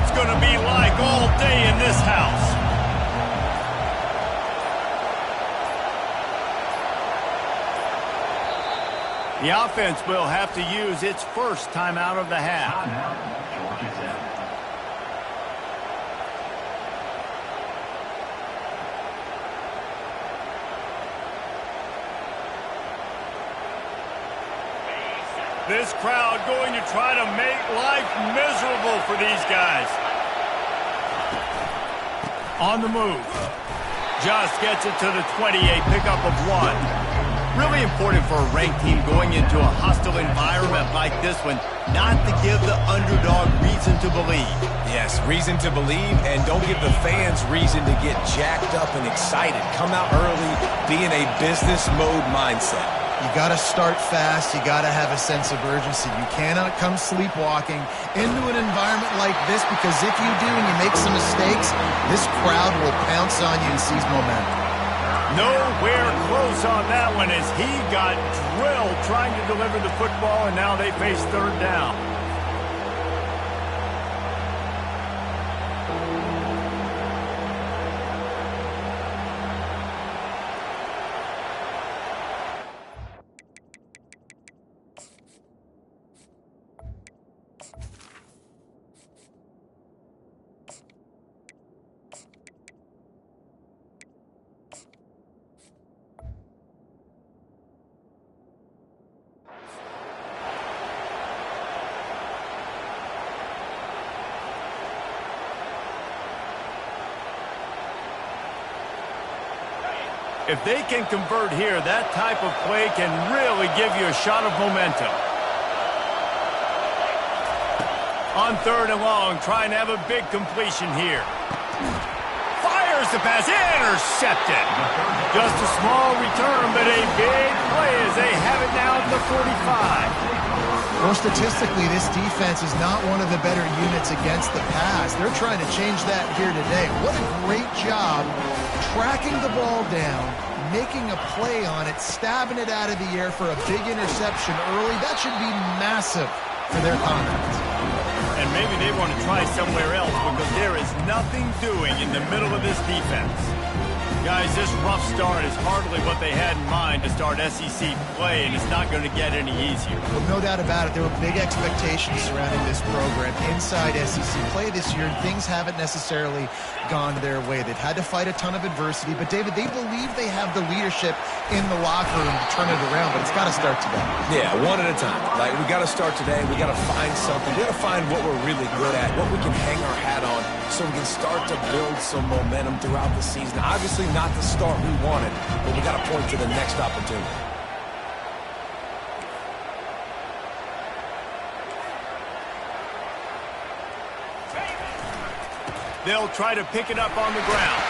it's going to be like all day in this house. The offense will have to use its first timeout of the half. This crowd going to try to make life miserable for these guys. On the move. Just gets it to the 28, pickup of 1. Really important for a ranked team going into a hostile environment like this one, not to give the underdog reason to believe. Yes, reason to believe, and don't give the fans reason to get jacked up and excited. Come out early, be in a business mode mindset. You got to start fast. You got to have a sense of urgency. You cannot come sleepwalking into an environment like this, because if you do and you make some mistakes, this crowd will pounce on you and seize momentum. Nowhere close on that one as he got drilled trying to deliver the football, and now they face third down. If they can convert here, that type of play can really give you a shot of momentum. On third and long, trying to have a big completion here. Fires the pass, intercepted. Just a small return, but a big play as they have it now at the 45. Well, statistically, this defense is not one of the better units against the pass. They're trying to change that here today. What a great job tracking the ball down, making a play on it, stabbing it out of the air for a big interception early. That should be massive for their confidence. And maybe they want to try somewhere else, because there is nothing doing in the middle of this defense. Guys, this rough start is hardly what they had in mind to start SEC play, and it's not going to get any easier. Well, no doubt about it. There were big expectations surrounding this program inside SEC play this year, and things haven't necessarily gone their way. They've had to fight a ton of adversity, but, David, they believe they have the leadership in the locker room to turn it around, but it's got to start today. Yeah, one at a time. Like, we got to start today. We got to find something. We got to find what we're really good at, what we can hang our hat on, so we can start to build some momentum throughout the season. Obviously, not the start we wanted, but we got to point to the next opportunity. They'll try to pick it up on the ground.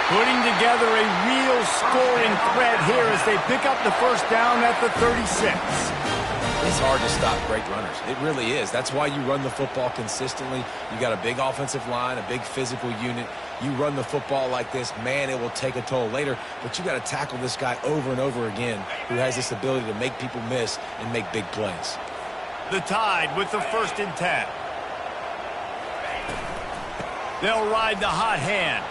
Putting together a real scoring threat here as they pick up the first down at the 36. It's hard to stop great runners. It really is. That's why you run the football consistently. You got a big offensive line, a big physical unit. You run the football like this, man, it will take a toll later. But you got to tackle this guy over and over again, who has this ability to make people miss and make big plays. The Tide with the 1st and 10. They'll ride the hot hand.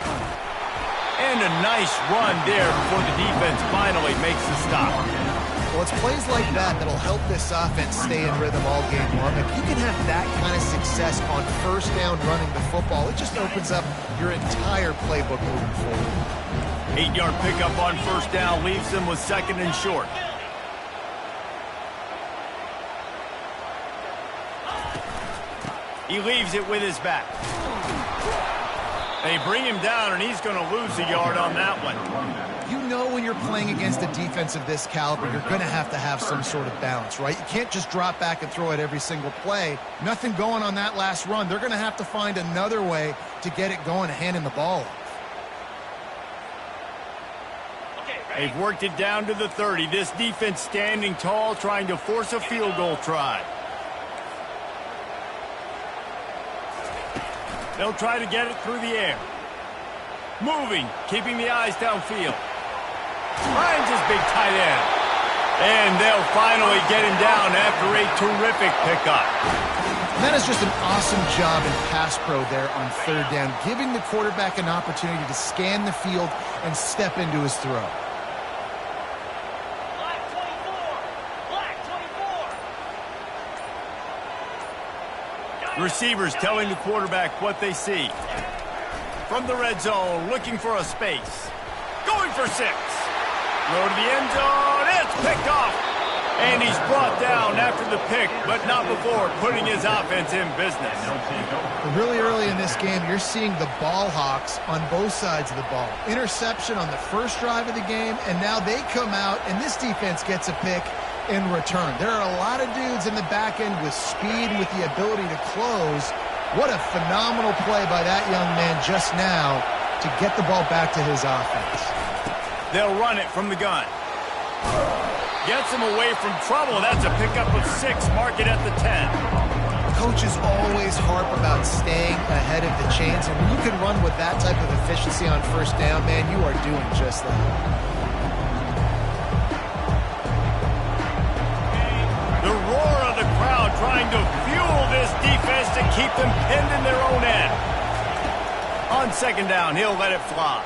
And a nice run there before the defense finally makes the stop. Well, it's plays like that that'll help this offense stay in rhythm all game long. If you can have that kind of success on first down running the football, it just opens up your entire playbook moving forward. 8-yard pickup on first down leaves them with 2nd and short. He leaves it with his back. They bring him down, and he's going to lose a yard on that one. You know when you're playing against a defense of this caliber, you're going to have some sort of balance, right? You can't just drop back and throw it every single play. Nothing going on that last run. They're going to have to find another way to get it going, handing the ball off. They've worked it down to the 30. This defense standing tall, trying to force a field goal try. They'll try to get it through the air. Moving, keeping the eyes downfield. Finds his big tight end. And they'll finally get him down after a terrific pickup. And that is just an awesome job in pass pro there on third down, giving the quarterback an opportunity to scan the field and step into his throw. Receivers telling the quarterback what they see. From the red zone, looking for a space. Going for 6. Throw to the end zone. It's picked off. And he's brought down after the pick, but not before putting his offense in business. Really early in this game, you're seeing the ball hawks on both sides of the ball. Interception on the first drive of the game, and now they come out, and this defense gets a pick in return. There are a lot of dudes in the back end with speed and with the ability to close. What a phenomenal play by that young man just now to get the ball back to his offense. They'll run it from the gun. Gets him away from trouble. That's a pickup of 6. Mark it at the 10. Coaches always harp about staying ahead of the chains, and when you can run with that type of efficiency on first down, man, you are doing just that. The roar of the crowd trying to fuel this defense to keep them pinned in their own end. On second down, he'll let it fly.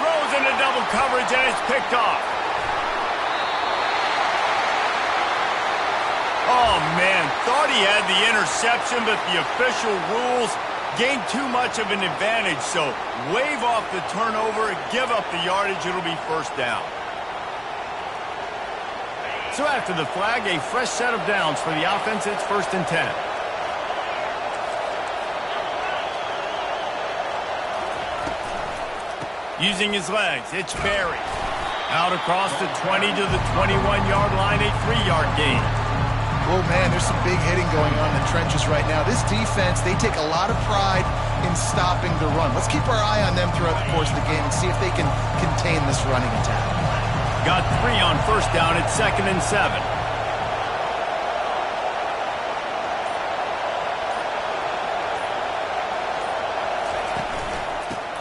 Throws into double coverage, and it's picked off. Oh, man, thought he had the interception, but the official rules gained too much of an advantage, so wave off the turnover, give up the yardage, it'll be first down. So after the flag, a fresh set of downs for the offense. It's 1st and 10. Using his legs, it's Barry. Out across the 20 to the 21-yard line, a 3-yard gain. Oh, man, there's some big hitting going on in the trenches right now. This defense, they take a lot of pride in stopping the run. Let's keep our eye on them throughout the course of the game and see if they can contain this running attack. Got 3 on first down at 2nd and 7.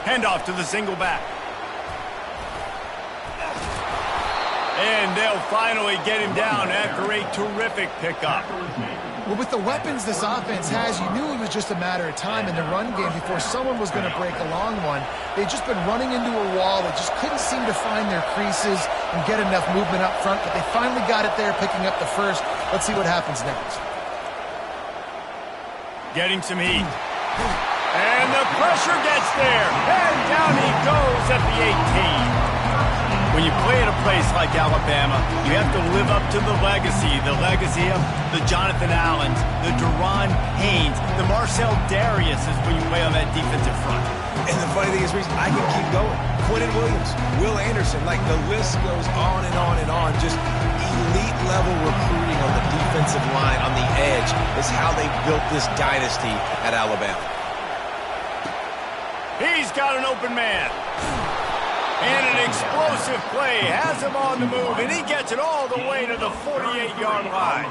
Handoff to the single back. And they'll finally get him down after a terrific pickup. Well, with the weapons this offense has, you knew it was just a matter of time in the run game before someone was going to break a long one. They've just been running into a wall. They just couldn't seem to find their creases and get enough movement up front, but they finally got it there, picking up the first. Let's see what happens next. Getting some heat. And the pressure gets there. And down he goes at the 18. When you play at a place like Alabama, you have to live up to the legacy of the Jonathan Allens, the Deron Haynes, the Marcel Dariuses when you play on that defensive front. And the funny thing is, Reese, I can keep going. Quentin Williams, Will Anderson, like the list goes on and on and on. Just elite level recruiting on the defensive line, on the edge, is how they built this dynasty at Alabama. He's got an open man. And an explosive play has him on the move, and he gets it all the way to the 48-yard line.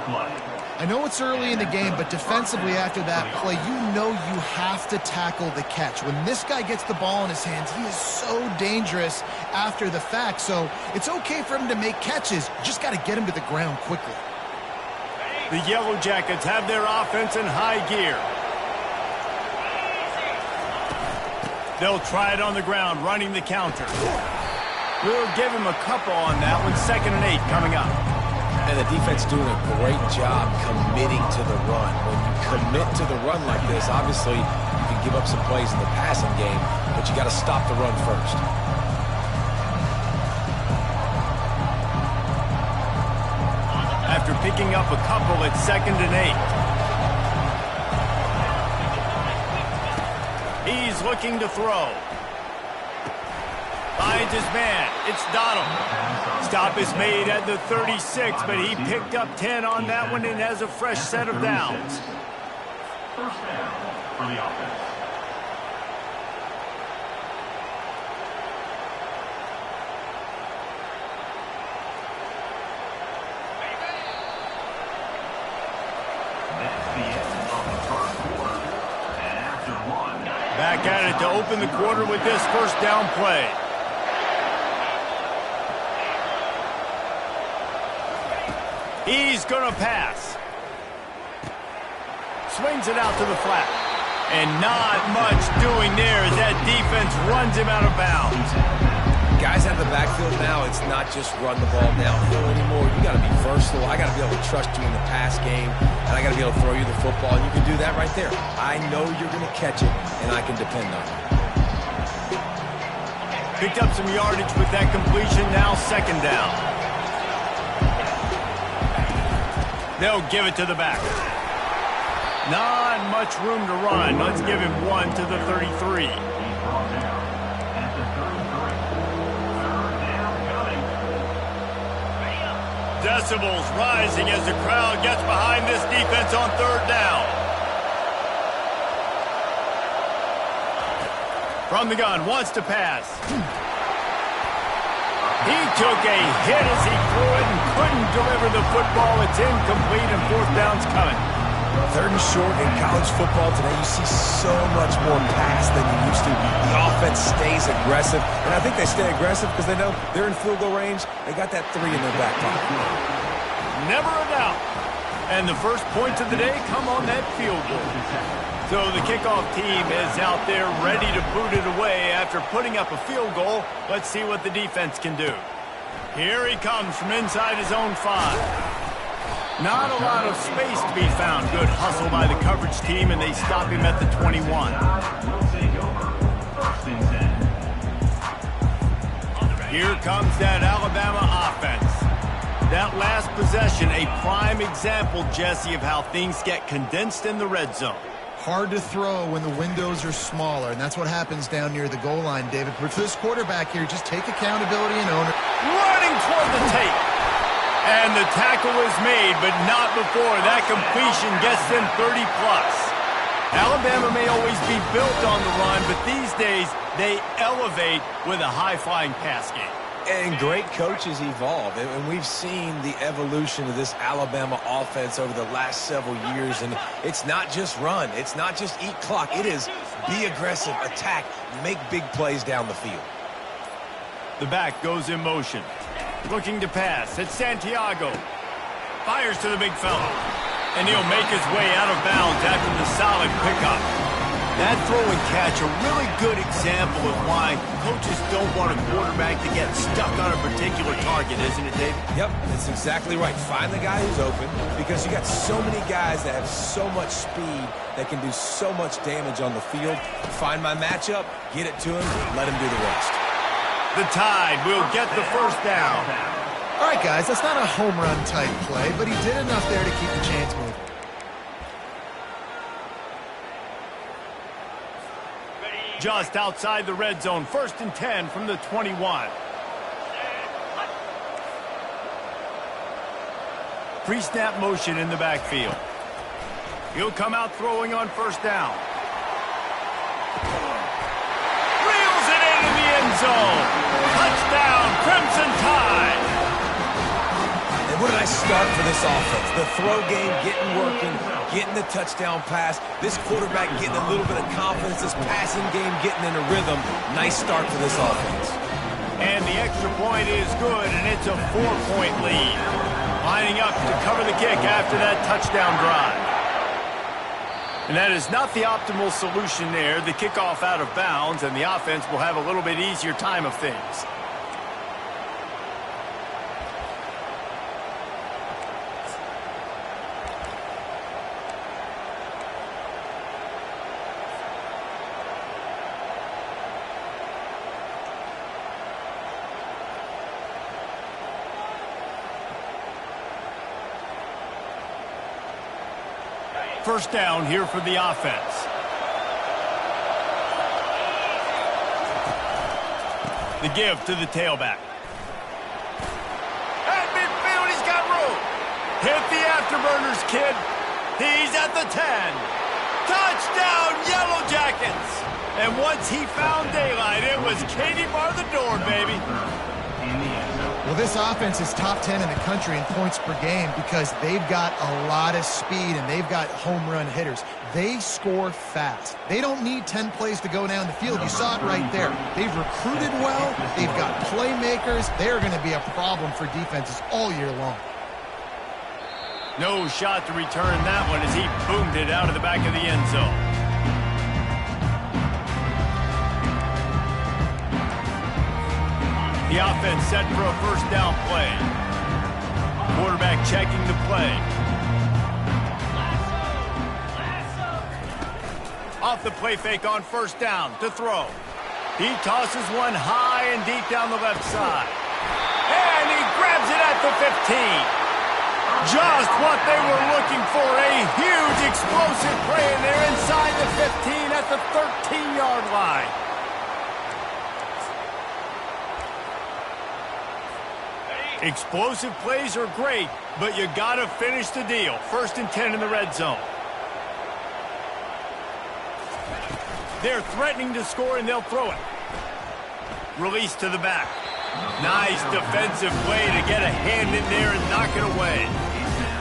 I know it's early in the game, but defensively after that play, you know you have to tackle the catch. When this guy gets the ball in his hands, he is so dangerous after the fact. So it's okay for him to make catches. You just got to get him to the ground quickly. The Yellow Jackets have their offense in high gear. They'll try it on the ground, running the counter. We'll give him a couple on that one. 2nd and 8 coming up. And the defense doing a great job committing to the run. When you commit to the run like this, obviously you can give up some plays in the passing game, but you got to stop the run first. After picking up a couple at 2nd and 8. He's looking to throw. Finds his man. It's Donald. Stop is made at the 36, but he picked up 10 on that one and has a fresh set of downs. First down for the offense. That's the end of the first quarter. And after one, Back at it to open the quarter with this first down play. He's going to pass. swings it out to the flat. And not much doing there as that defense runs him out of bounds. Guys out of the backfield now, it's not just run the ball downhill anymore. You got to be versatile. I got to be able to trust you in the pass game, and I got to be able to throw you the football, and you can do that right there. I know you're going to catch it, and I can depend on it. Picked up some yardage with that completion, now second down. They'll give it to the back. Not much room to run. Let's give him one to the 33. Decibels rising as the crowd gets behind this defense on third down. From the gun, wants to pass. He took a hit as he threw it and couldn't deliver the football. It's incomplete and fourth down's coming. Third and short in college football today, you see so much more pass than you used to. The offense stays aggressive, and I think they stay aggressive because they know they're in field goal range. They got that 3 in their back pocket. Never a doubt. And the first points of the day come on that field goal. So the kickoff team is out there ready to boot it away after putting up a field goal. Let's see what the defense can do. Here he comes from inside his own 5. Not a lot of space to be found. Good hustle by the coverage team, and they stop him at the 21. Here comes that Alabama offense. That last possession, a prime example, Jesse, of how things get condensed in the red zone. Hard to throw when the windows are smaller, and that's what happens down near the goal line, David. But for this quarterback here, just take accountability and own it. Running toward the tape. And the tackle is made, but not before that completion gets them 30-plus. Alabama may always be built on the run, but these days they elevate with a high-flying pass game. And great coaches evolve, and we've seen the evolution of this Alabama offense over the last several years, and it's not just run, it's not just eat clock, it is be aggressive, attack, make big plays down the field. The back goes in motion. Looking to pass. It's Santiago. Fires to the big fella. And he'll make his way out of bounds after the solid pickup. That throw and catch, a really good example of why coaches don't want a quarterback to get stuck on a particular target, isn't it, David? Yep, that's exactly right. Find the guy who's open, because you got so many guys that have so much speed that can do so much damage on the field. Find my matchup, get it to him, let him do the rest. The Tide will get the first down. All right, guys, that's not a home run type play, but he did enough there to keep the chains moving. Just outside the red zone, 1st and 10 from the 21. Pre-snap motion in the backfield. He'll come out throwing on 1st down. Reels it into the end zone. Touchdown, Crimson Tide. And what did I start for this offense? The throw game getting working, getting the touchdown pass. This quarterback getting a little bit of confidence. This passing game getting in a rhythm. Nice start for this offense. And the extra point is good, and it's a 4-point lead. Lining up to cover the kick after that touchdown drive. And that is not the optimal solution there. The kickoff out of bounds, and the offense will have a little bit easier time of things. First down here for the offense. The give to the tailback. At midfield, he's got room. Hit the afterburners, kid. He's at the 10. Touchdown, Yellow Jackets. And once he found daylight, it was Katie bar the door, baby. Well, this offense is top 10 in the country in points per game because they've got a lot of speed and they've got home run hitters. They score fast. They don't need 10 plays to go down the field. You saw it right there. They've recruited well. They've got playmakers. They're going to be a problem for defenses all year long. No shot to return that one as he boomed it out of the back of the end zone. The offense set for a first down play. Quarterback checking the play. Off the play fake on first down to throw. He tosses one high and deep down the left side. And he grabs it at the 15. Just what they were looking for. A huge explosive play, and they're inside the 15 at the 13-yard line. Explosive plays are great, but you got to finish the deal. 1st and 10 in the red zone. They're threatening to score, and they'll throw it. Release to the back. Nice defensive play to get a hand in there and knock it away.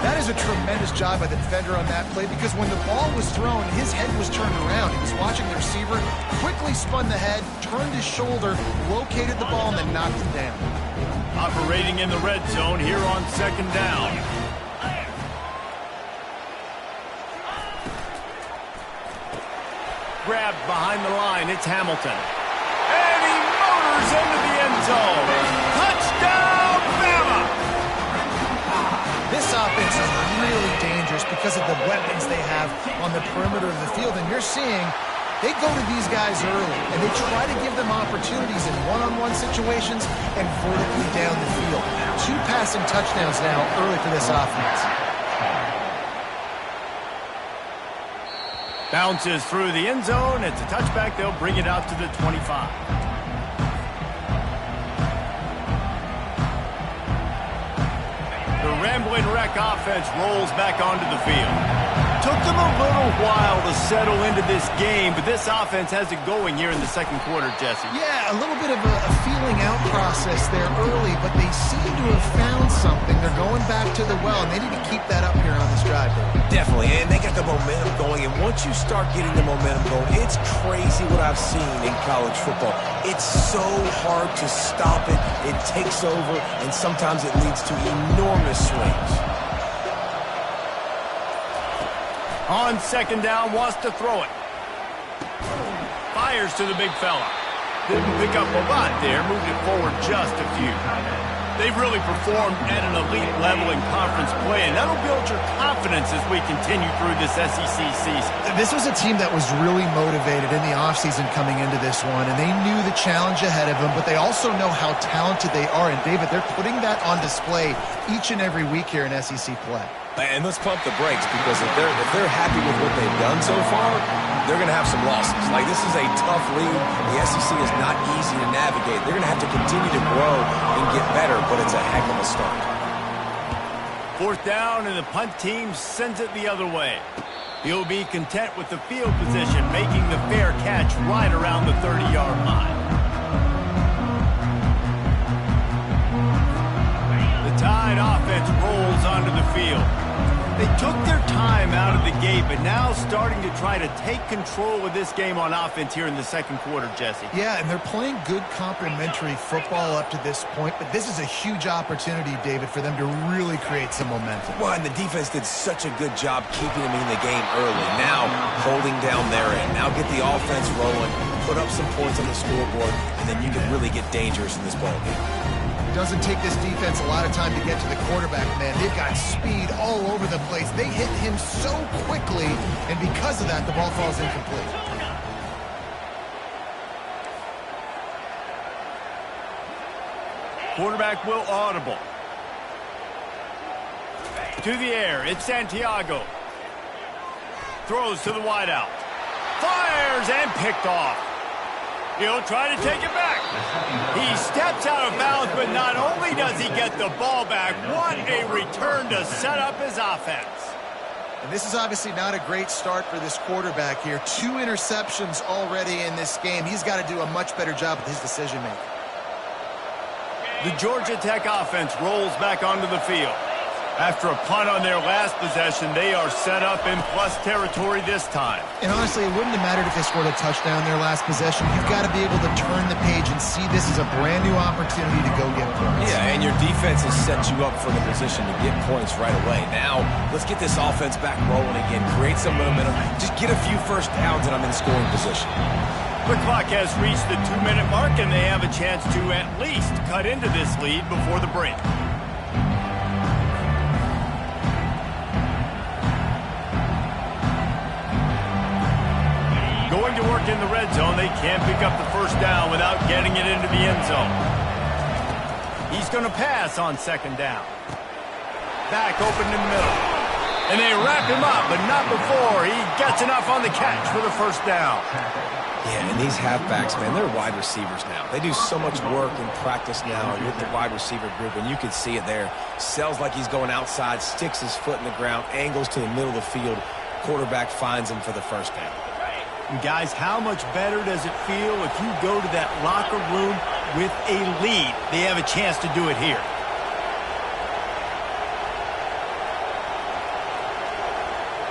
That is a tremendous job by the defender on that play because when the ball was thrown, his head was turned around. He was watching the receiver, quickly spun the head, turned his shoulder, located the ball, and then knocked him down. Operating in the red zone here on 2nd down. Grabbed behind the line, it's Hamilton. And he motors into the end zone. Touchdown, Bama! This offense is really dangerous because of the weapons they have on the perimeter of the field. And you're seeing they go to these guys early, and they try to give them opportunities in one-on-one situations and vertically down the field. 2 passing touchdowns now early for this offense. Bounces through the end zone. It's a touchback. They'll bring it out to the 25. The rambling wreck offense rolls back onto the field. Took them a little while to settle into this game, but this offense has it going here in the 2nd quarter, Jesse. Yeah, a little bit of a feeling out process there early, but they seem to have found something. They're going back to the well, and they need to keep that up here on this drive. Definitely, and they got the momentum going, and once you start getting the momentum going, it's crazy what I've seen in college football. It's so hard to stop it. It takes over, and sometimes it leads to enormous swings. On 2nd down, wants to throw it. Fires to the big fella. Didn't pick up a lot there, moved it forward just a few. They've really performed at an elite level in conference play, and that'll build your confidence as we continue through this SEC season. This was a team that was really motivated in the offseason coming into this one, and they knew the challenge ahead of them, but they also know how talented they are. And, David, they're putting that on display each and every week here in SEC play. And let's pump the brakes because if they're happy with what they've done so far, they're going to have some losses. Like, this is a tough league. The SEC is not easy to navigate. They're going to have to continue to grow and get better, but it's a heck of a start. 4th down, and the punt team sends it the other way. He'll be content with the field position, making the fair catch right around the 30-yard line. The Tide offense rolls onto the field. They took their time out of the gate, but now starting to try to take control of this game on offense here in the 2nd quarter, Jesse. Yeah, and they're playing good complementary football up to this point, but this is a huge opportunity, David, for them to really create some momentum. Well, and the defense did such a good job keeping them in the game early. Now holding down their end. Now get the offense rolling, put up some points on the scoreboard, and then you can really get dangerous in this ball game. Doesn't take this defense a lot of time to get to the quarterback, man. They've got speed all over the place. They hit him so quickly, and because of that, the ball falls incomplete. Quarterback will audible. To the air, it's Santiago. Throws to the wideout. Fires and picked off. He'll try to take it back. He steps out of bounds, but not only does he get the ball back, what a return to set up his offense. And this is obviously not a great start for this quarterback here. 2 interceptions already in this game. He's got to do a much better job with his decision-making. The Georgia Tech offense rolls back onto the field. After a punt on their last possession, they are set up in plus territory this time. And honestly, it wouldn't have mattered if they scored a touchdown their last possession. You've got to be able to turn the page and see this as a brand new opportunity to go get points. Yeah, and your defense has set you up for the position to get points right away. Now, let's get this offense back rolling again. Create some momentum. Just get a few first downs, and I'm in scoring position. The clock has reached the 2-minute mark, and they have a chance to at least cut into this lead before the break. Going to work in the red zone. They can't pick up the first down without getting it into the end zone. He's going to pass on second down. Back open in the middle. And they wrap him up, but not before he gets enough on the catch for the first down. Yeah, and these halfbacks, man, they're wide receivers now. They do so much work in practice now with the wide receiver group, and you can see it there. Sells like he's going outside, sticks his foot in the ground, angles to the middle of the field. Quarterback finds him for the first down. And guys, how much better does it feel if you go to that locker room with a lead? They have a chance to do it here.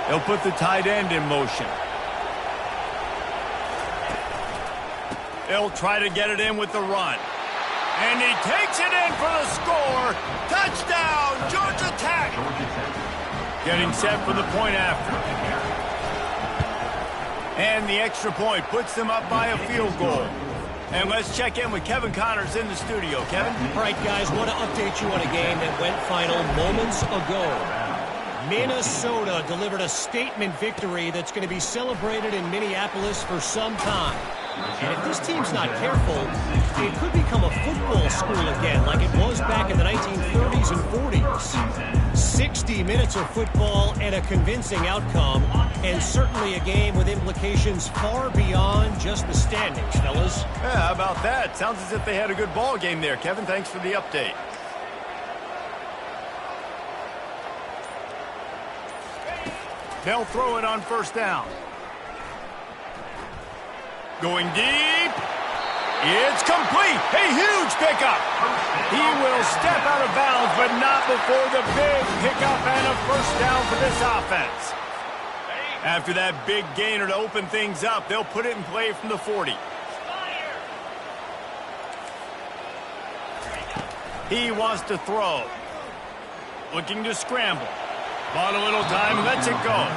They'll put the tight end in motion. They'll try to get it in with the run. And he takes it in for the score. Touchdown, Georgia Tech. Getting set for the point after. And the extra point puts them up by a field goal. And let's check in with Kevin Connors in the studio. Kevin? All right, guys, want to update you on a game that went final moments ago. Minnesota delivered a statement victory that's going to be celebrated in Minneapolis for some time. And if this team's not careful, it could become a football school again like it was back in the 1930s and 40s. 60 minutes of football and a convincing outcome, and certainly a game with implications far beyond just the standings, fellas. Yeah, how about that? Sounds as if they had a good ball game there. Kevin, thanks for the update. They'll throw it on first down. Going deep. It's complete. A huge pickup. He will step out of bounds, but not before the big pickup and a first down for this offense. After that big gainer to open things up, they'll put it in play from the 40. He wants to throw. Looking to scramble. Bought a little time, lets it go.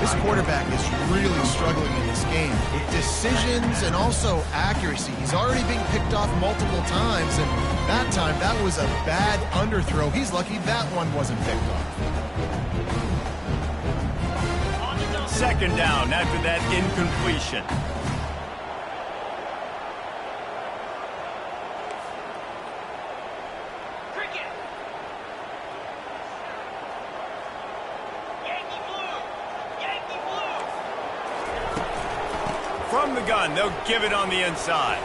This quarterback is really struggling in this game. Decisions and also accuracy. He's already being picked off multiple times, and that time, that was a bad underthrow. He's lucky that one wasn't picked off. Second down after that incompletion. From the gun, they'll give it on the inside.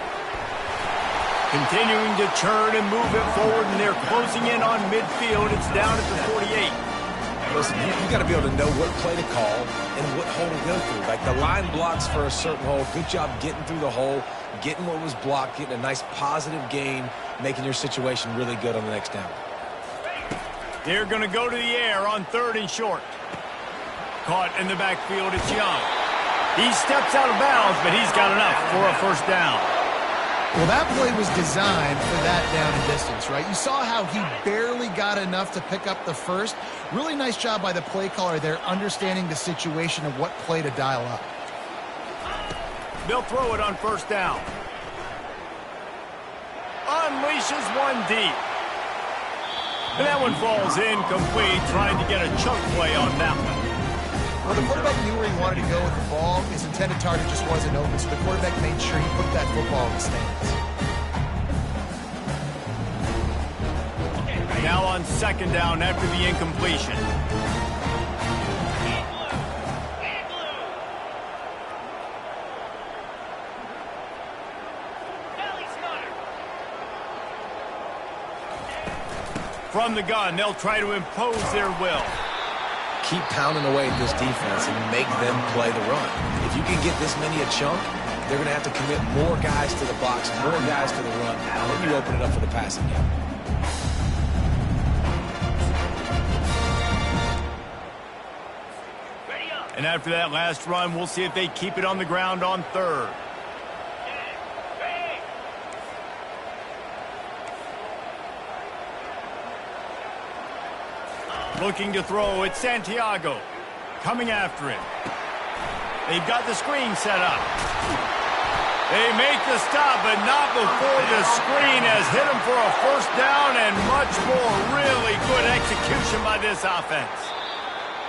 Continuing to churn and move it forward, and they're closing in on midfield. It's down at the 48. Listen, you got to be able to know what play to call and what hole to go through. Like the line blocks for a certain hole. Good job getting through the hole, getting what was blocked, getting a nice positive gain, making your situation really good on the next down. They're going to go to the air on third and short. Caught in the backfield, it's Young. He steps out of bounds, but he's got enough for a first down. Well, that play was designed for that down and distance, right? You saw how he barely got enough to pick up the first. Really nice job by the play caller there, understanding the situation of what play to dial up. They'll throw it on first down. Unleashes one deep. And that one falls incomplete, trying to get a chunk play on that one. Well, the quarterback knew where he wanted to go with the ball. His intended target just wasn't open, so the quarterback made sure he put that football in the stands. Now on second down after the incompletion. From the gun, they'll try to impose their will. Keep pounding away at this defense and make them play the run. If you can get this many a chunk, they're going to have to commit more guys to the box, more guys to the run. Now then you open it up for the passing game. And after that last run, we'll see if they keep it on the ground on third. Looking to throw, it's Santiago. Coming after him. They've got the screen set up. They make the stop, but not before the screen has hit them for a first down and much more. Really good execution by this offense.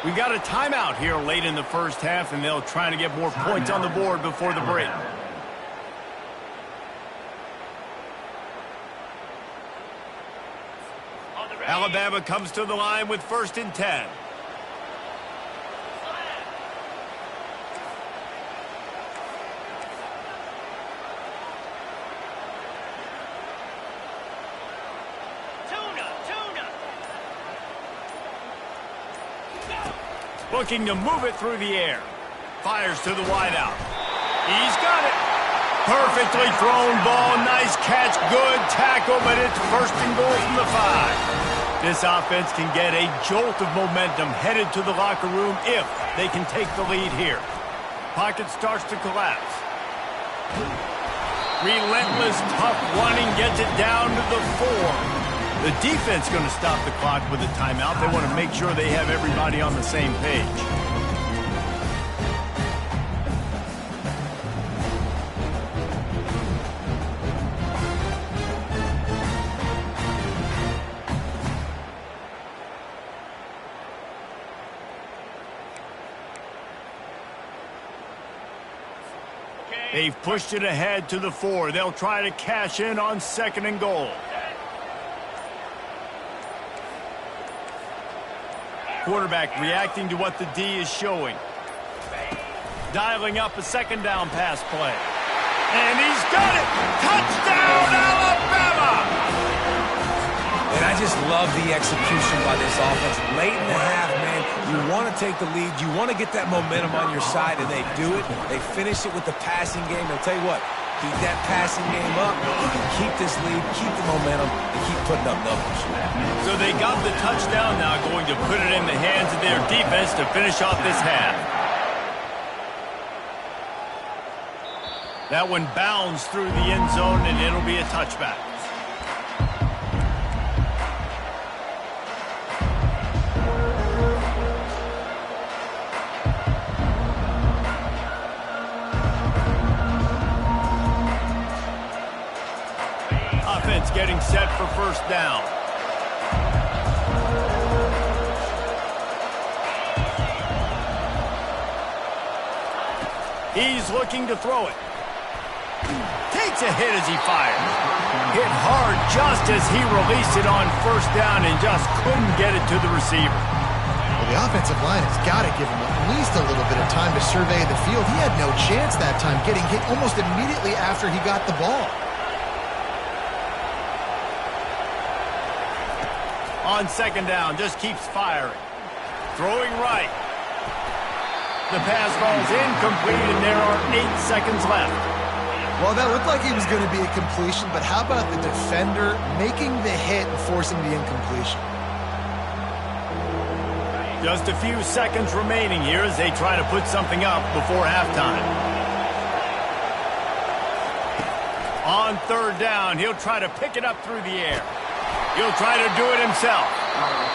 We got a timeout here late in the first half, and they'll try to get more points on the board before the break. Alabama comes to the line with 1st and 10. Looking to move it through the air. Fires to the wideout. He's got it. Perfectly thrown ball. Nice catch. Good tackle, but it's 1st and goal from the 5. This offense can get a jolt of momentum headed to the locker room if they can take the lead here. Pocket starts to collapse. Relentless, tough running gets it down to the 4. The defense going to stop the clock with a timeout. They want to make sure they have everybody on the same page. They've pushed it ahead to the 4. They'll try to cash in on 2nd and goal. Quarterback reacting to what the D is showing. Dialing up a 2nd down pass play. And he's got it! Touchdown, Alabama! And I just love the execution by this offense. Late in the half, man, you want to take the lead. You want to get that momentum on your side, and they do it. They finish it with the passing game. I'll tell you what, keep that passing game up. You can keep this lead, keep the momentum, and keep putting up numbers. So they got the touchdown now, going to put it in the hands of their defense to finish off this half. That one bounds through the end zone, and it'll be a touchback. Offense getting set for 1st down. He's looking to throw it. Takes a hit as he fires. Hit hard just as he released it on 1st down and just couldn't get it to the receiver. Well, the offensive line has got to give him at least a little bit of time to survey the field. He had no chance that time, getting hit almost immediately after he got the ball. On 2nd down, just keeps firing. Throwing right. The pass ball's incomplete, and there are 8 seconds left. Well, that looked like he was going to be a completion, but how about the defender making the hit and forcing the incompletion? Just a few seconds remaining here as they try to put something up before halftime. On 3rd down, he'll try to pick it up through the air. He'll try to do it himself.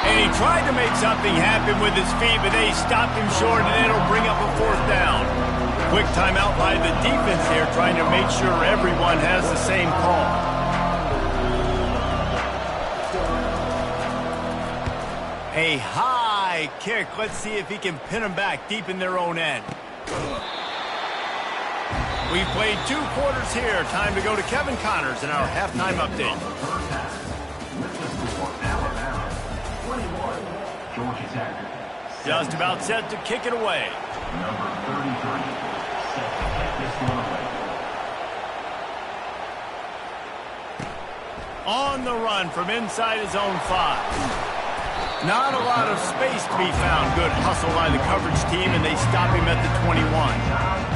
And he tried to make something happen with his feet, but they stopped him short, and it'll bring up a 4th down. Quick timeout by the defense here, trying to make sure everyone has the same call. A high kick. Let's see if he can pin them back deep in their own end. We've played 2 quarters here. Time to go to Kevin Connors in our halftime update. Just about set to kick it away. Number 33, set to kick this one away. On the run from inside his own 5. Not a lot of space to be found. Good hustle by the coverage team, and they stop him at the 21.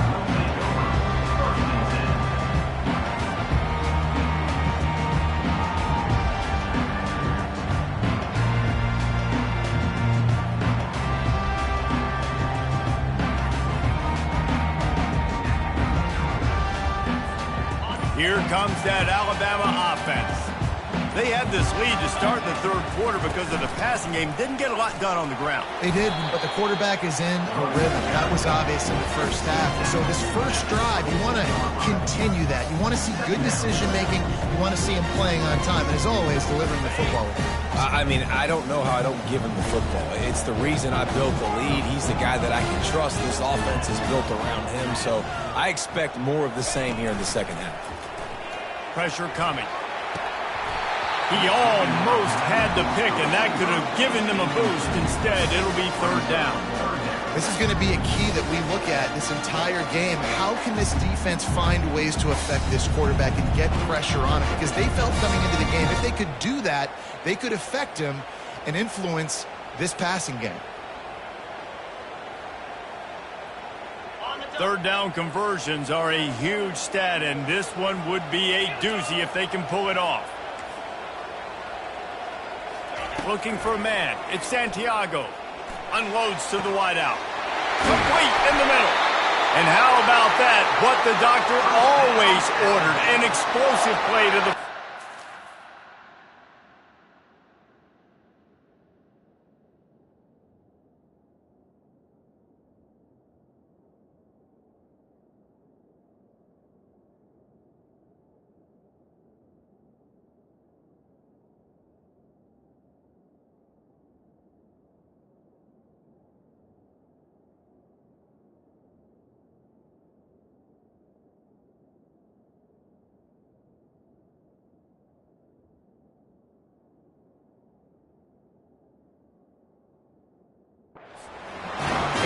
comes that Alabama offense. They had this lead to start the third quarter because of the passing game. Didn't get a lot done on the ground. They didn't, but the quarterback is in a rhythm. That was obvious in the first half. So this first drive, you want to continue that. You want to see good decision-making. You want to see him playing on time. And as always, delivering the football. I mean, I don't know how I don't give him the football. It's the reason I built the lead. He's the guy that I can trust. This offense is built around him. So I expect more of the same here in the second half. Pressure coming. He almost had the pick, and that could have given them a boost. Instead, it'll be third down. This is going to be a key that we look at this entire game. How can this defense find ways to affect this quarterback and get pressure on him? Because they felt coming into the game, if they could do that, they could affect him and influence this passing game. Third down conversions are a huge stat, and this one would be a doozy if they can pull it off. Looking for a man. It's Santiago. Unloads to the wideout. Complete in the middle. And how about that? What the doctor always ordered. An explosive play to the...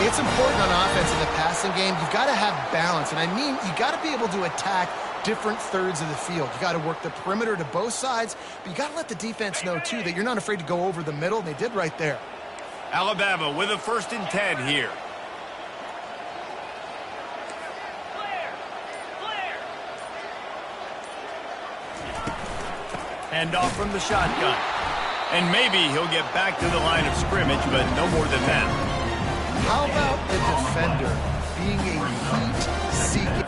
It's important on offense in the passing game. You've got to have balance. And I mean, you got to be able to attack different thirds of the field. You got to work the perimeter to both sides, but you got to let the defense know, too, that you're not afraid to go over the middle, and they did right there. Alabama with a 1st and 10 here. Hand off from the shotgun. And maybe he'll get back to the line of scrimmage, but no more than that. How about the defender being a heat-seeking?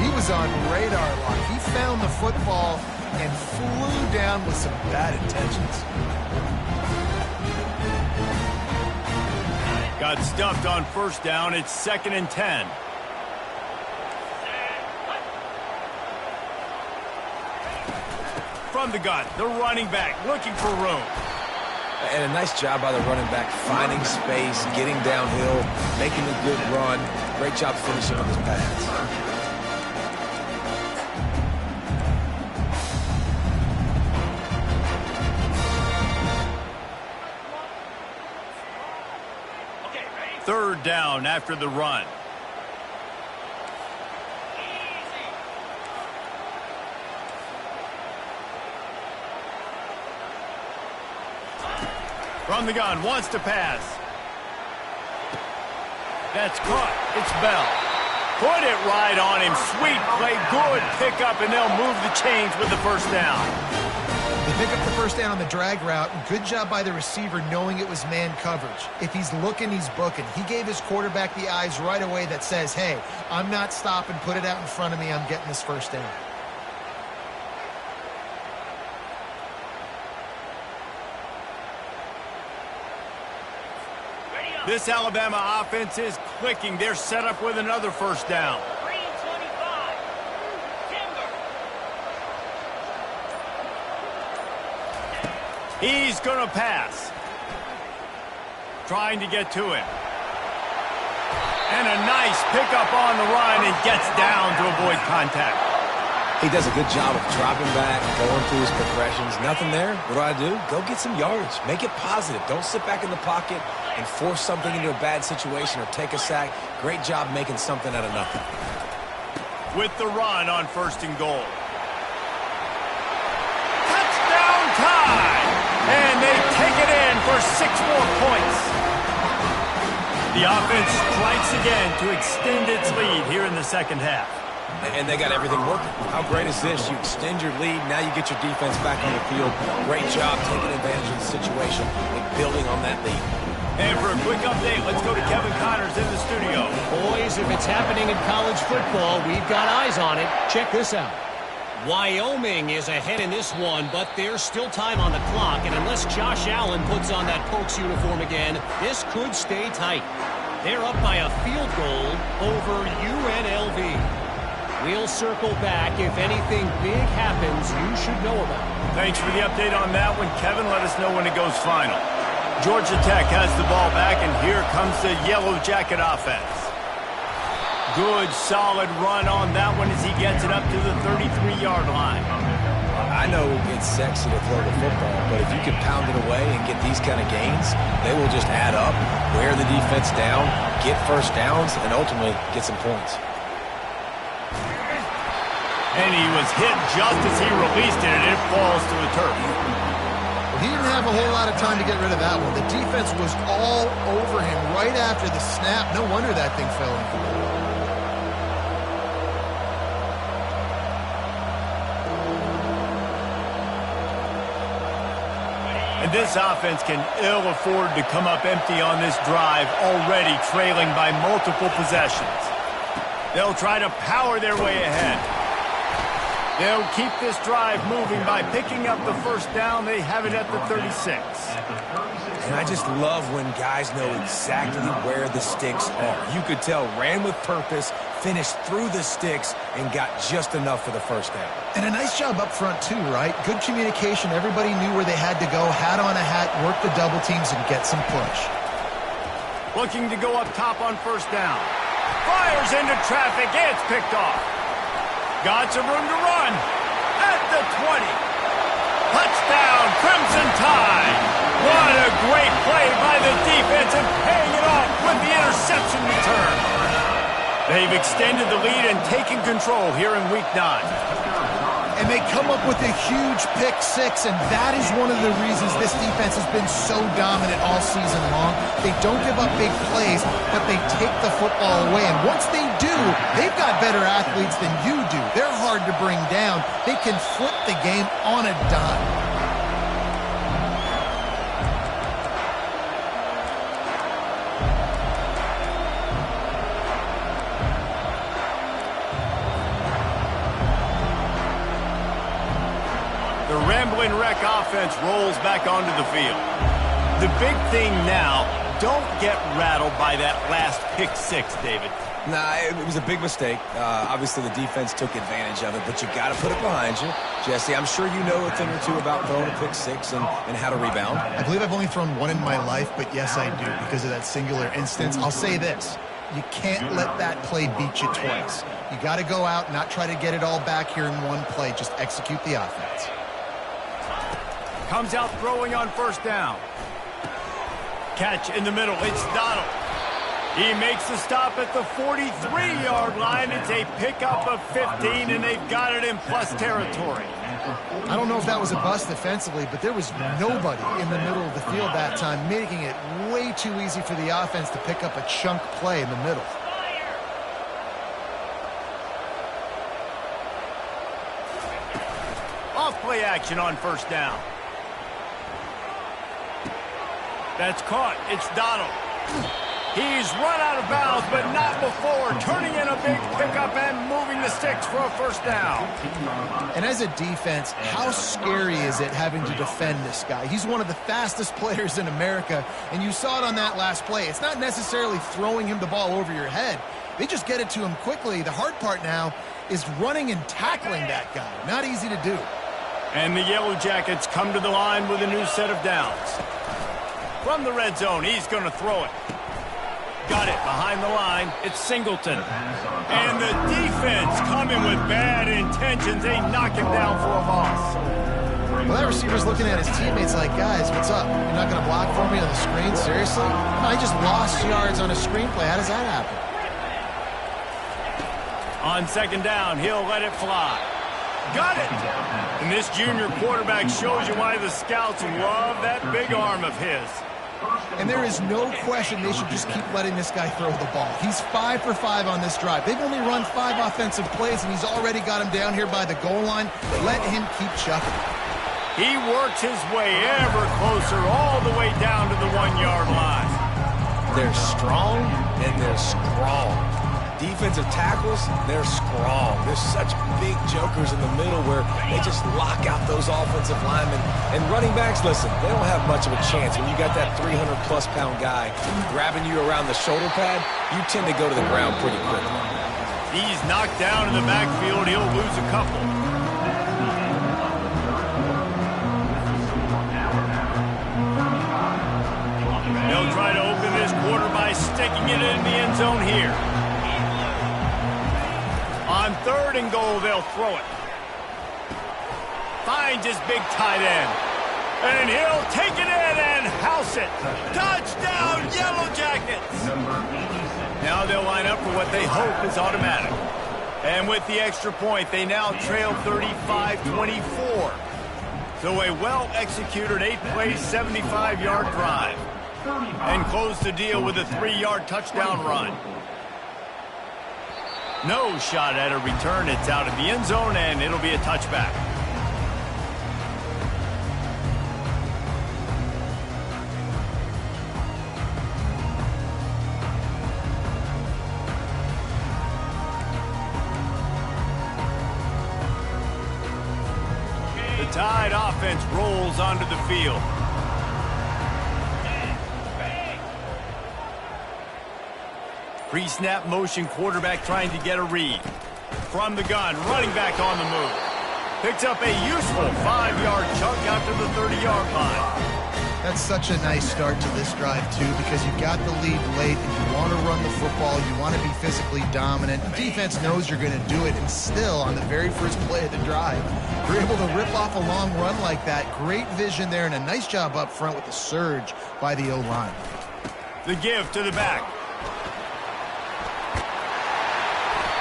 He was on radar lock. He found the football and flew down with some bad intentions. Got stuffed on 1st down. It's 2nd and 10. From the gun, the running back looking for room. And a nice job by the running back, finding space, getting downhill, making a good run. Great job finishing on his pass. Third down after the run. From the gun, wants to pass. That's caught. It's Bell. Put it right on him. Sweet play. Good pickup, and they'll move the chains with the 1st down. They pick up the 1st down on the drag route. Good job by the receiver knowing it was man coverage. If he's looking, he's booking. He gave his quarterback the eyes right away that says, hey, I'm not stopping. Put it out in front of me. I'm getting this 1st down. This Alabama offense is clicking. They're set up with another 1st down. He's going to pass. Trying to get to him. And a nice pickup on the run and gets down to avoid contact. He does a good job of dropping back, going through his progressions. Nothing there. What do? Go get some yardage. Make it positive. Don't sit back in the pocket and force something into a bad situation or take a sack. Great job making something out of nothing. With the run on 1st and goal. Touchdown time! And they take it in for 6 more points. The offense strikes again to extend its lead here in the second half. And they got everything working. How great is this? You extend your lead. Now you get your defense back on the field. Great job taking advantage of the situation and building on that lead. And for a quick update, let's go to Kevin Connors in the studio. Boys, if it's happening in college football, we've got eyes on it. Check this out. Wyoming is ahead in this one, but there's still time on the clock, and unless Josh Allen puts on that Pokes uniform again, this could stay tight. They're up by a field goal over UNLV. We'll circle back if anything big happens you should know about. Thanks for the update on that one, Kevin. Let us know when it goes final. Georgia Tech has the ball back, and here comes the Yellow Jacket offense. Good, solid run on that one as he gets it up to the 33-yard line. I know it's sexy to throw the football, but if you can pound it away and get these kind of gains, they will just add up, wear the defense down, get first downs, and ultimately get some points. And he was hit just as he released it, and it falls to the turf. He didn't have a whole lot of time to get rid of that one. The defense was all over him right after the snap. No wonder that thing fell in. And this offense can ill afford to come up empty on this drive, already trailing by multiple possessions. They'll try to power their way ahead. They'll keep this drive moving by picking up the first down. They have it at the 36. And I just love when guys know exactly where the sticks are. You could tell ran with purpose, finished through the sticks, and got just enough for the first down. And a nice job up front, too, right? Good communication. Everybody knew where they had to go. Hat on a hat, work the double teams, and get some push. Looking to go up top on first down. Fires into traffic. It's picked off. Got some room to run. At the 20. Touchdown, Crimson Tide. What a great play by the defense and paying it off with the interception return. They've extended the lead and taken control here in Week 9. And they come up with a huge pick six, and that is one of the reasons this defense has been so dominant all season long. They don't give up big plays, but they take the football away. And once they do, they've got better athletes than you do. They're hard to bring down. They can flip the game on a dime. The Rambling Wreck offense rolls back onto the field. The big thing now, don't get rattled by that last pick six, David. Nah, it was a big mistake. Obviously, the defense took advantage of it, but you got to put it behind you. Jesse, I'm sure you know a thing or two about throwing a pick six and how to rebound. I believe I've only thrown one in my life, but yes, I do, because of that singular instance. I'll say this. You can't let that play beat you twice. You got to go out, not try to get it all back here in one play. Just execute the offense. Comes out throwing on first down. Catch in the middle. It's Donald. He makes the stop at the 43-yard line. It's a pickup of 15, and they've got it in plus territory. I don't know if that was a bust defensively, but there was nobody in the middle of the field that time, making it way too easy for the offense to pick up a chunk play in the middle. Off play action on first down. That's caught. It's Donald. He's run out of bounds, but not before. Turning in a big pickup and moving the sticks for a first down. And as a defense, how scary is it having to defend this guy? He's one of the fastest players in America, and you saw it on that last play. It's not necessarily throwing him the ball over your head. They just get it to him quickly. The hard part now is running and tackling that guy. Not easy to do. And the Yellow Jackets come to the line with a new set of downs. From the red zone, he's going to throw it. Got it behind the line. It's Singleton. And the defense coming with bad intentions. They knock him down for a loss. Well, that receiver's looking at his teammates like, guys, what's up? You're not going to block for me on the screen? Seriously? No, he just lost yards on a screenplay. How does that happen? On second down, he'll let it fly. Got it! And this junior quarterback shows you why the scouts love that big arm of his. And there is no question they should just keep letting this guy throw the ball. He's 5 for 5 on this drive. They've only run 5 offensive plays, and he's already got him down here by the goal line. Let him keep chucking. He works his way ever closer all the way down to the 1-yard line. They're strong, and they're strong. Defensive tackles, they're strong. There's such big jokers in the middle where they just lock out those offensive linemen. And running backs, listen, they don't have much of a chance. When you got that 300-plus pound guy grabbing you around the shoulder pad, you tend to go to the ground pretty quickly. He's knocked down in the backfield. He'll lose a couple. They'll try to open this quarter by sticking it in the end zone here. On third and goal, they'll throw it. Finds his big tight end. And he'll take it in and house it. Touchdown, Yellow Jackets! Now they'll line up for what they hope is automatic. And with the extra point, they now trail 35-24. So a well-executed 8-play, 75-yard drive. And close the deal with a 3-yard touchdown run. No shot at a return. It's out of the end zone, and it'll be a touchback. The Tide offense rolls onto the field. Pre-snap motion, quarterback trying to get a read. From the gun, running back on the move. Picks up a useful 5-yard chunk out to the 30-yard line. That's such a nice start to this drive, too, because you've got the lead late and you want to run the football. You want to be physically dominant. The defense knows you're going to do it, and still, on the very first play of the drive, you're able to rip off a long run like that. Great vision there, and a nice job up front with the surge by the O-line. The give to the back.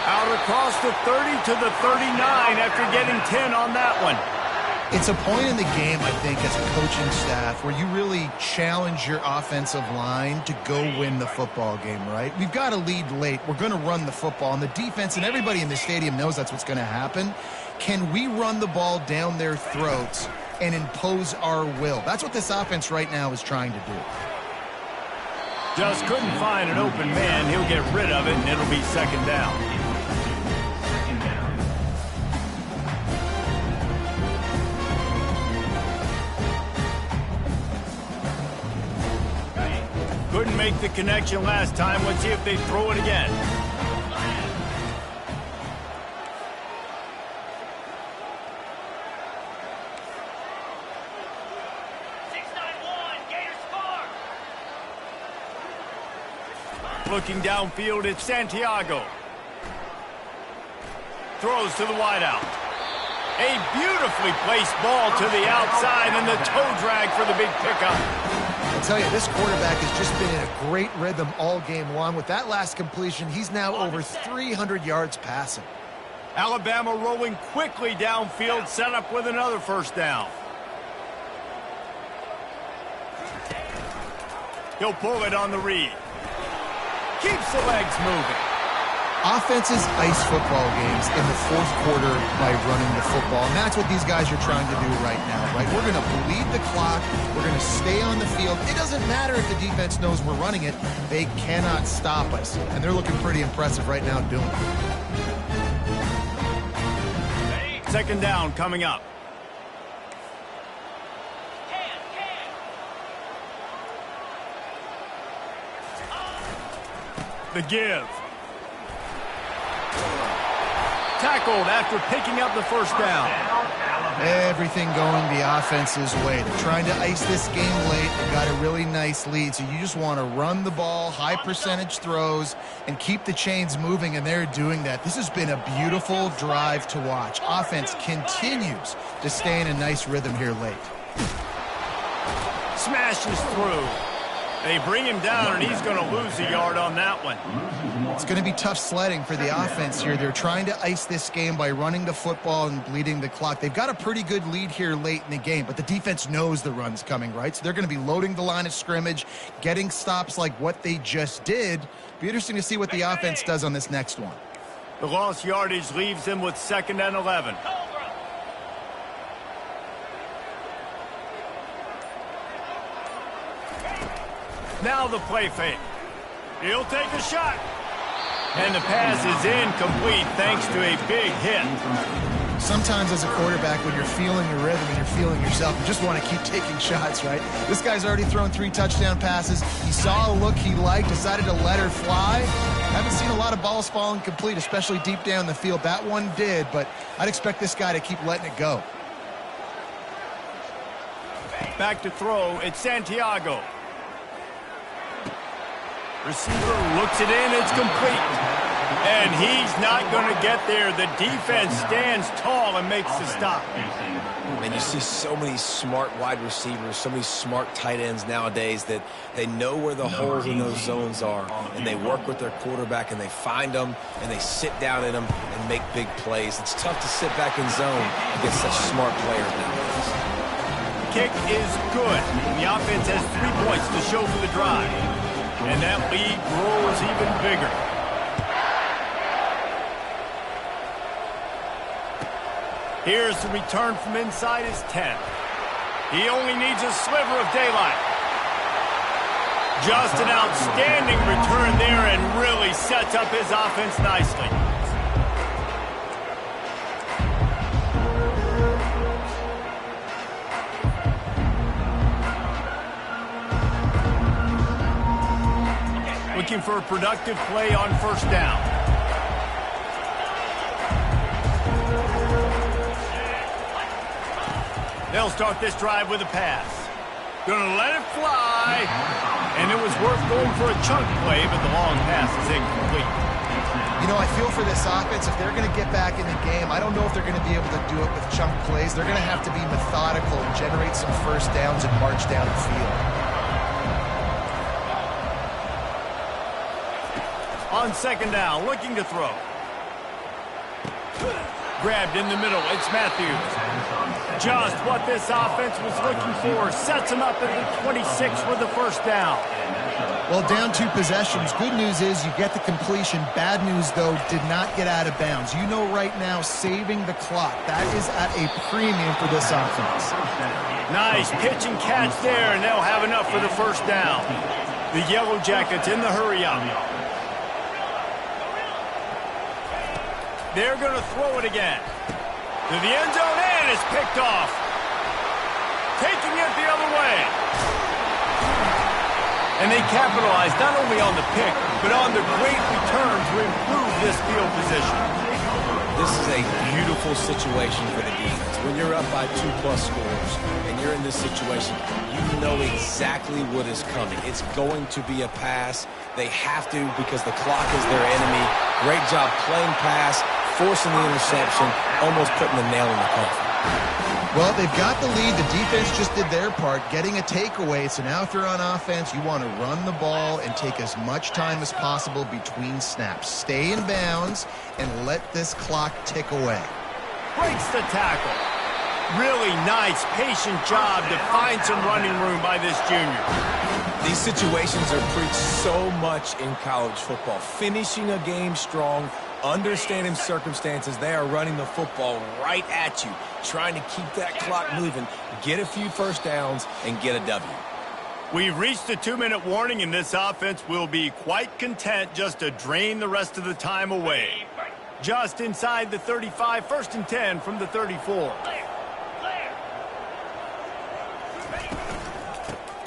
Out across the 30 to the 39 after getting 10 on that one. It's a point in the game, I think, as a coaching staff where you really challenge your offensive line to go win the football game, right? We've got a lead late. We're going to run the football, and the defense and everybody in the stadium knows that's what's going to happen. Can we run the ball down their throats and impose our will? That's what this offense right now is trying to do. Just couldn't find an open man. He'll get rid of it, and it'll be second down. Couldn't make the connection last time. Let's see if they throw it again. Looking downfield, it's Santiago. Throws to the wideout. A beautifully placed ball to the outside, and the toe drag for the big pickup. I'll tell you, this quarterback has just been in a great rhythm all game long. With that last completion, he's now over 300 yards passing. Alabama rolling quickly downfield, set up with another first down. He'll pull it on the read. Keeps the legs moving. Offenses ice football games in the fourth quarter by running the football, and that's what these guys are trying to do right now, right? We're going to bleed the clock. We're going to stay on the field. It doesn't matter if the defense knows we're running it. They cannot stop us, and they're looking pretty impressive right now doing it. Second down coming up. The give. Tackled after picking up the first down. Everything going the offense's way. They're trying to ice this game late. They've got a really nice lead, so you just want to run the ball, high percentage throws, and keep the chains moving, and they're doing that. This has been a beautiful drive to watch. Offense continues to stay in a nice rhythm here late. Smashes through. They bring him down, and he's going to lose a yard on that one. It's going to be tough sledding for the offense here. They're trying to ice this game by running the football and bleeding the clock. They've got a pretty good lead here late in the game, but the defense knows the run's coming, right? So they're going to be loading the line of scrimmage, getting stops like what they just did. Be interesting to see what the offense does on this next one. The lost yardage leaves them with 2nd and 11. Now the play fake. He'll take a shot. And the pass is incomplete thanks to a big hit. Sometimes as a quarterback, when you're feeling your rhythm and you're feeling yourself, you just want to keep taking shots, right? This guy's already thrown 3 touchdown passes. He saw a look he liked, decided to let her fly. Haven't seen a lot of balls falling complete, especially deep down the field. That one did, but I'd expect this guy to keep letting it go. Back to throw, it's Santiago. Receiver looks it in, it's complete. And he's not going to get there. The defense stands tall and makes the stop. And you see so many smart wide receivers, so many smart tight ends nowadays that they know where the holes in those zones are, and they work with their quarterback, and they find them, and they sit down in them and make big plays. It's tough to sit back in zone against such smart players nowadays. Kick is good. The offense has 3 points to show for the drive. And that lead grows even bigger. Here's the return from inside his 10. He only needs a sliver of daylight. Just an outstanding return there and really sets up his offense nicely. Looking for a productive play on first down. They'll start this drive with a pass. Gonna let it fly. And it was worth going for a chunk play, but the long pass is incomplete. You know, I feel for this offense, if they're going to get back in the game, I don't know if they're going to be able to do it with chunk plays. They're going to have to be methodical and generate some first downs and march down the field. On second down, looking to throw. Grabbed in the middle, it's Matthews. Just what this offense was looking for. Sets him up at the 26 for the first down. Well, down 2 possessions. Good news is you get the completion. Bad news, though, did not get out of bounds. You know right now, saving the clock. That is at a premium for this offense. Nice pitch and catch there, and they'll have enough for the first down. The Yellow Jackets in the hurry-up. They're going to throw it again. To the end zone, and it's picked off. Taking it the other way. And they capitalized not only on the pick, but on the great return to improve this field position. This is a beautiful situation for the defense. When you're up by 2+ scores and you're in this situation, you know exactly what is coming. It's going to be a pass. They have to because the clock is their enemy. Great job playing pass, forcing the interception, almost putting the nail in the coffin. Well, they've got the lead. The defense just did their part, getting a takeaway. So now if you're on offense, you want to run the ball and take as much time as possible between snaps. Stay in bounds and let this clock tick away. Breaks the tackle. Really nice, patient job to find some running room by this junior. These situations are preached so much in college football. Finishing a game strong, understanding circumstances. They are running the football right at you, trying to keep that clock moving, get a few first downs, and get a W. We've reached the 2-minute warning, and this offense will be quite content just to drain the rest of the time away. Just inside the 35, 1st and 10 from the 34.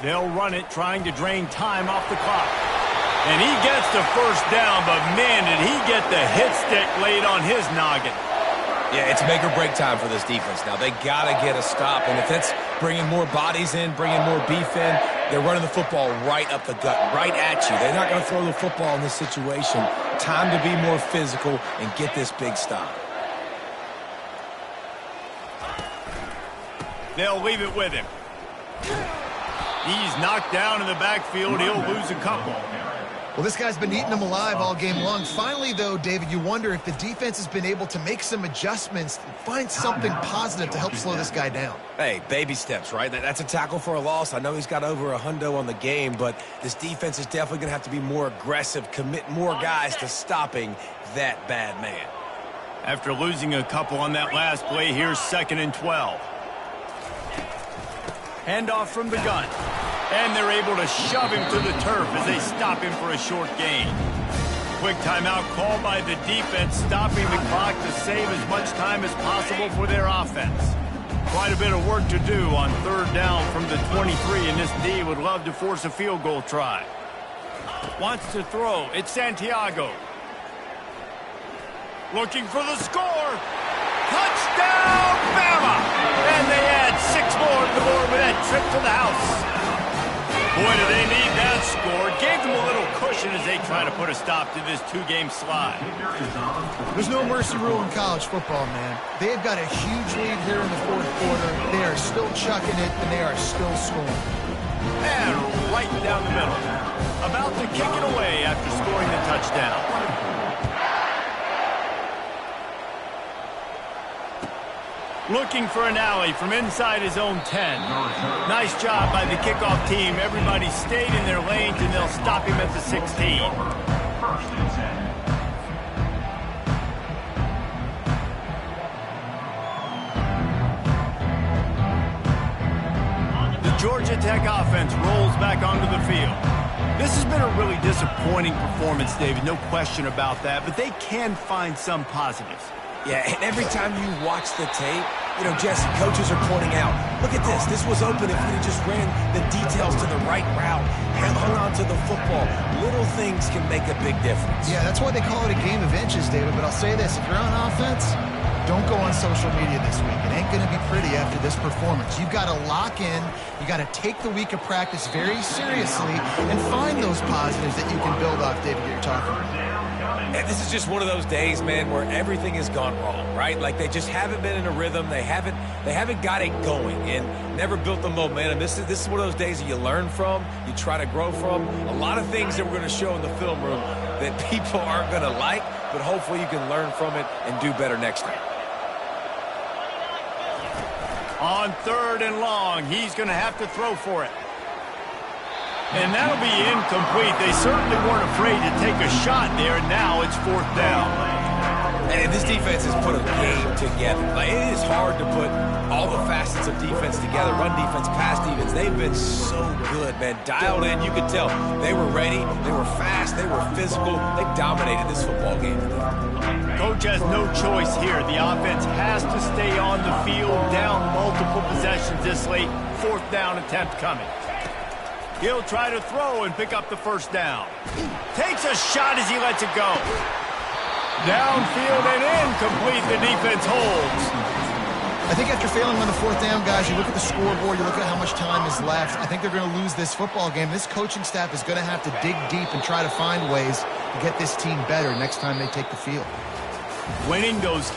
They'll run it, trying to drain time off the clock. And he gets the first down, but man, did he get the hit stick laid on his noggin. Yeah, it's make or break time for this defense now. They got to get a stop, and if that's bringing more bodies in, bringing more beef in, they're running the football right up the gut, right at you. They're not going to throw the football in this situation. Time to be more physical and get this big stop. They'll leave it with him. He's knocked down in the backfield. He'll lose a couple. Well, this guy's been eating them alive all game long. Finally, though, David, you wonder if the defense has been able to make some adjustments, find something positive to help slow this guy down. Hey, baby steps, right? That's a tackle for a loss. I know he's got over $100 on the game, but this defense is definitely going to have to be more aggressive, commit more guys to stopping that bad man. After losing a couple on that last play, here's 2nd and 12. Handoff from the gun. And they're able to shove him to the turf as they stop him for a short gain. Quick timeout called by the defense, stopping the clock to save as much time as possible for their offense. Quite a bit of work to do on 3rd down from the 23, and this D would love to force a field goal try. Wants to throw. It's Santiago. Looking for the score. Touchdown, Bama! And they add 6 more to the board with that trip to the house. Boy, do they need that score. Gave them a little cushion as they try to put a stop to this 2-game slide. There's no mercy rule in college football, man. They've got a huge lead here in the 4th quarter. They are still chucking it, and they are still scoring. And right down the middle. About to kick it away after scoring the touchdown. Looking for an alley from inside his own 10. Nice job by the kickoff team. Everybody stayed in their lanes, and they'll stop him at the 16. The Georgia Tech offense rolls back onto the field. This has been a really disappointing performance, David, no question about that, but they can find some positives. Yeah, and every time you watch the tape, you know, Jesse, coaches are pointing out, look at this. This was open if we had just ran the details to the right route, hung on to the football. Little things can make a big difference. Yeah, that's why they call it a game of inches, David. But I'll say this, if you're on offense, don't go on social media this week. It ain't going to be pretty after this performance. You've got to lock in. You got to take the week of practice very seriously and find those positives that you can build off, David, that you're talking about. And this is just one of those days, man, where everything has gone wrong, right? Like they just haven't been in a rhythm. They haven't got it going and never built the momentum. This is one of those days that you learn from, you try to grow from. A lot of things that we're going to show in the film room that people aren't going to like, but hopefully you can learn from it and do better next time. On 3rd and long, he's going to have to throw for it. And that'll be incomplete. They certainly weren't afraid to take a shot there, and now it's 4th down. And this defense has put a game together. Like, it is hard to put all the facets of defense together, run defense, pass defense. They've been so good, man. Dialed in, you could tell. They were ready, they were fast, they were physical. They dominated this football game today. Coach has no choice here. The offense has to stay on the field, down multiple possessions this late. 4th down attempt coming. He'll try to throw and pick up the first down. Takes a shot as he lets it go. Downfield and incomplete. The defense holds. I think after failing on the 4th down, guys, you look at the scoreboard, you look at how much time is left. I think they're going to lose this football game. This coaching staff is going to have to dig deep and try to find ways to get this team better next time they take the field. Winning those